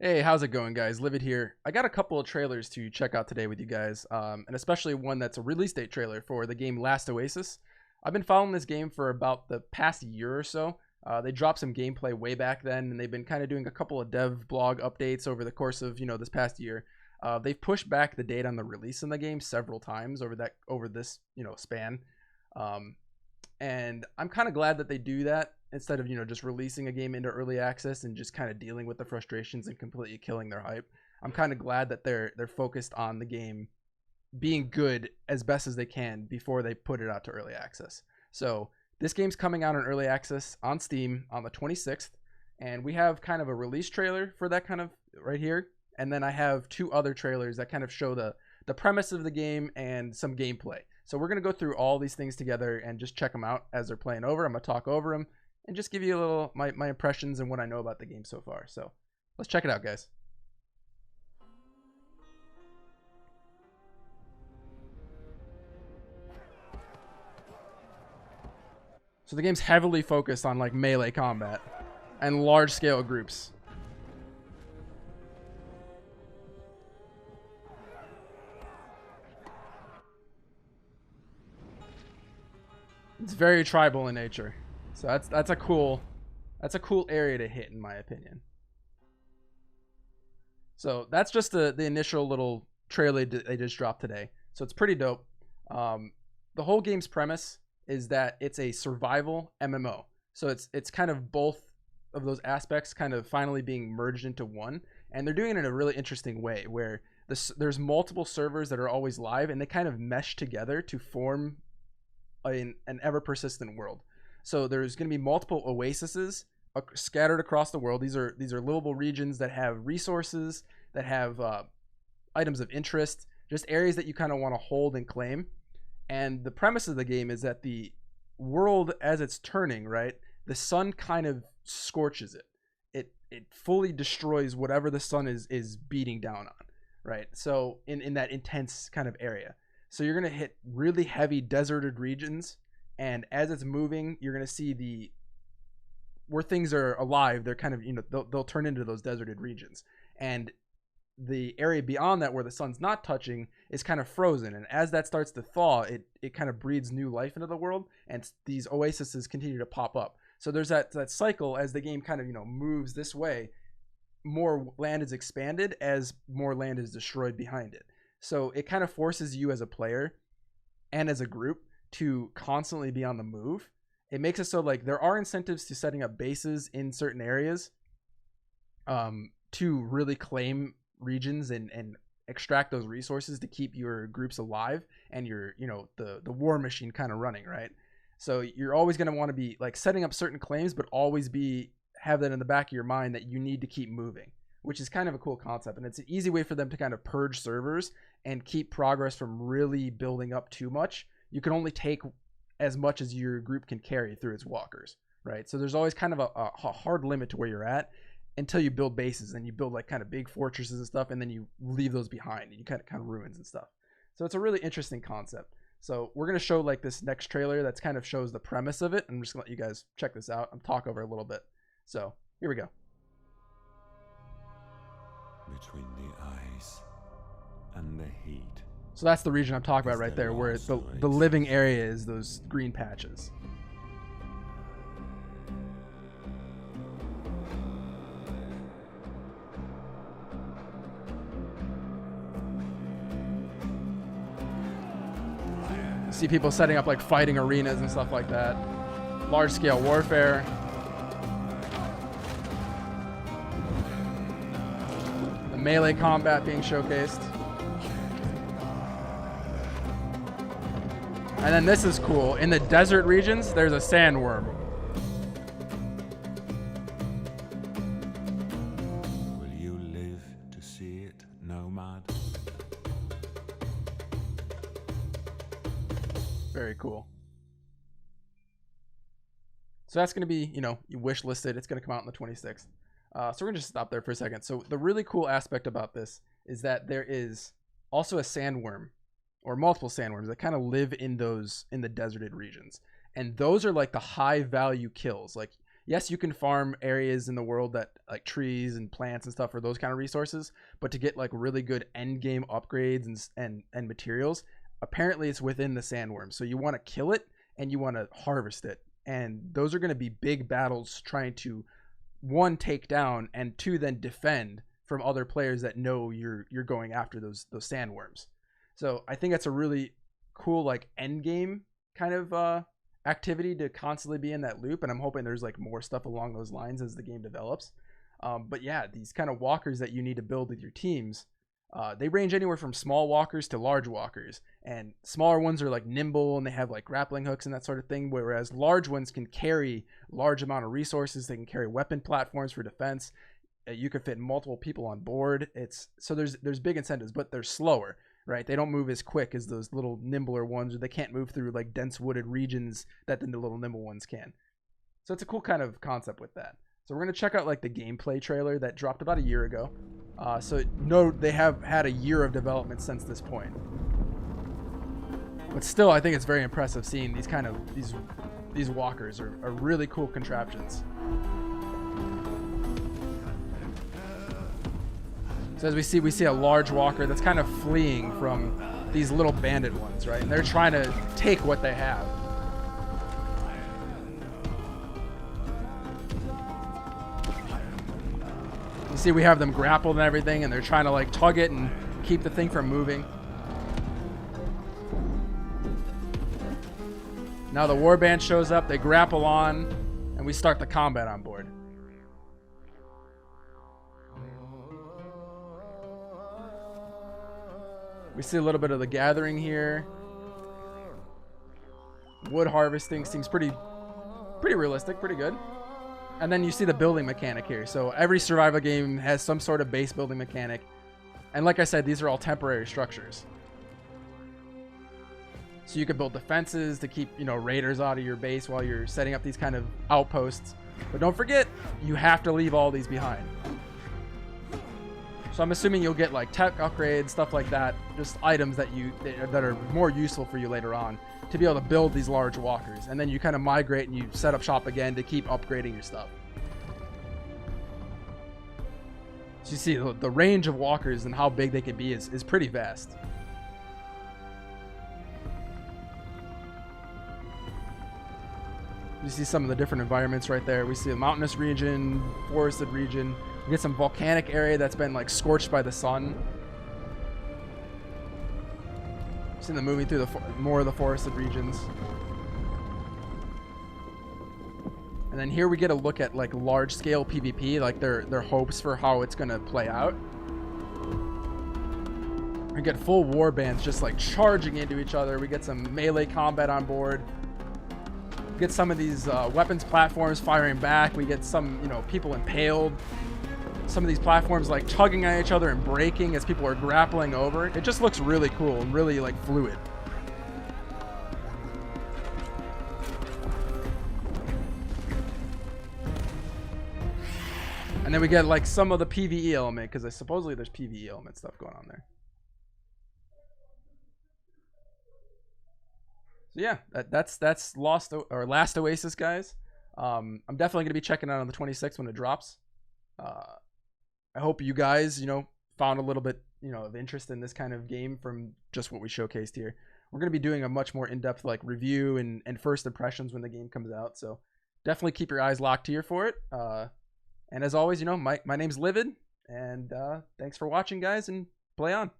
Hey, how's it going, guys? Livid here. I got a couple of trailers to check out today with you guys, and especially one that's a release date trailer for the game Last Oasis. I've been following this game for about the past year or so. They dropped some gameplay way back then, and they've been kind of doing a couple of dev blog updates over the course of this past year. They've pushed back the date on the release in the game several times over this span. Um, and I'm kind of glad that they do that instead of just releasing a game into early access and just kind of dealing with the frustrations and completely killing their hype. I'm kind of glad that they're focused on the game being good as best as they can before they put it out to early access. So this game's coming out in early access on Steam on the 26th, and we have kind of a release trailer for that kind of right here, and then I have two other trailers that kind of show the premise of the game and some gameplay. So we're going to go through all these things together and just check them out as they're playing over. I'm going to talk over them and just give you a little my impressions and what I know about the game so far. So let's check it out, guys. So the game's heavily focused on like melee combat and large scale groups. It's very tribal in nature. So that's a cool area to hit in my opinion. So that's just the initial little trailer they just dropped today. So it's pretty dope. The whole game's premise is that it's a survival MMO. So it's kind of both of those aspects kind of finally being merged into one, and they're doing it in a really interesting way where there's multiple servers that are always live, and they kind of mesh together to form an ever persistent world. So there's going to be multiple oases scattered across the world. These are livable regions that have resources, that have items of interest, just areas that you kind of want to hold and claim. And the premise of the game is that the world, as it's turning, right, the sun kind of scorches it. It fully destroys whatever the sun is beating down on, right? So in that intense kind of area. So you're going to hit really heavy deserted regions, and as it's moving, you're going to see where things are alive, they're kind of, they'll turn into those deserted regions. And the area beyond that where the sun's not touching is kind of frozen, and as that starts to thaw, it kind of breathes new life into the world, and these oases continue to pop up. So there's that cycle as the game kind of moves this way. More land is expanded as more land is destroyed behind it. So it kind of forces you as a player and as a group to constantly be on the move. It makes it so like there are incentives to setting up bases in certain areas to really claim regions and extract those resources to keep your groups alive and your the war machine kind of running, right? So you're always going to want to be like setting up certain claims, but always have that in the back of your mind that you need to keep moving, which is kind of a cool concept. And it's an easy way for them to kind of purge servers and keep progress from really building up too much. You can only take as much as your group can carry through its walkers, right? So there's always kind of a hard limit to where you're at until you build bases, and you build like kind of big fortresses and stuff, and then you leave those behind and you kind of ruins and stuff. So it's a really interesting concept. So we're going to show like this next trailer that's kind of shows the premise of it. I'm just going to let you guys check this out. I'm talk over a little bit. So here we go. Between the ice and the heat. So that's the region I'm talking about right there, where the living area is those green patches. You see people setting up like fighting arenas and stuff like that. Large scale warfare. The melee combat being showcased. And then this is cool. In the desert regions, there's a sandworm. Will you live to see it, Nomad? Very cool. So that's going to be, you wish listed. It's going to come out on the 26th. So we're going to just stop there for a second. So the really cool aspect about this is that there is also a sandworm, or multiple sandworms that kind of live in the deserted regions, and those are like the high value kills. Like yes, you can farm areas in the world that like trees and plants and stuff for those kind of resources, but to get like really good end game upgrades and materials, apparently it's within the sandworm. So you want to kill it and you want to harvest it. And those are going to be big battles trying to, one, take down, and two, then defend from other players that know you're going after those sandworms. So I think that's a really cool like end game kind of activity to constantly be in that loop, and I'm hoping there's like more stuff along those lines as the game develops. But yeah, these kind of walkers that you need to build with your teams, they range anywhere from small walkers to large walkers, and smaller ones are like nimble and they have like grappling hooks and that sort of thing, whereas large ones can carry large amount of resources. They can carry weapon platforms for defense. You could fit multiple people on board. It's so there's big incentives, but they're slower, right? They don't move as quick as those little nimbler ones, or they can't move through like dense wooded regions that the little nimble ones can. So it's a cool kind of concept with that. So we're gonna check out like the gameplay trailer that dropped about a year ago. So no, they have had a year of development since this point. But still, I think it's very impressive seeing these kind of these walkers are really cool contraptions. So as we see a large walker that's kind of fleeing from these little bandit ones, right? And they're trying to take what they have. You see we have them grappled and everything, and they're trying to like tug it and keep the thing from moving. Now the warband shows up, they grapple on, and we start the combat on board. We see a little bit of the gathering here. Wood harvesting seems pretty realistic, pretty good. And then you see the building mechanic here. So every survival game has some sort of base building mechanic. And like I said, these are all temporary structures. So you can build defenses to keep, raiders out of your base while you're setting up these kind of outposts. But don't forget, you have to leave all these behind. So I'm assuming you'll get like tech upgrades, stuff like that, just items that are more useful for you later on to be able to build these large walkers. And then you kind of migrate and you set up shop again to keep upgrading your stuff. So you see the range of walkers and how big they can be is pretty vast. You see some of the different environments right there. We see a mountainous region, forested region. We get some volcanic area that's been like scorched by the sun. Seeing them moving through more of the forested regions. And then here we get a look at like large scale PvP, like their hopes for how it's gonna play out. We get full war bands just like charging into each other. We get some melee combat on board. We get some of these weapons platforms firing back. We get some, people impaled. Some of these platforms like tugging at each other and breaking as people are grappling over. It just looks really cool and really like fluid. And then we get like some of the PvE element, because supposedly there's PvE element stuff going on there. So yeah, that's Last Oasis, guys. I'm definitely gonna be checking out on the 26th when it drops. I hope you guys, found a little bit, of interest in this kind of game from just what we showcased here. We're going to be doing a much more in-depth like review and first impressions when the game comes out. So definitely keep your eyes locked here for it. And as always, my name's Livid, and thanks for watching, guys, and play on.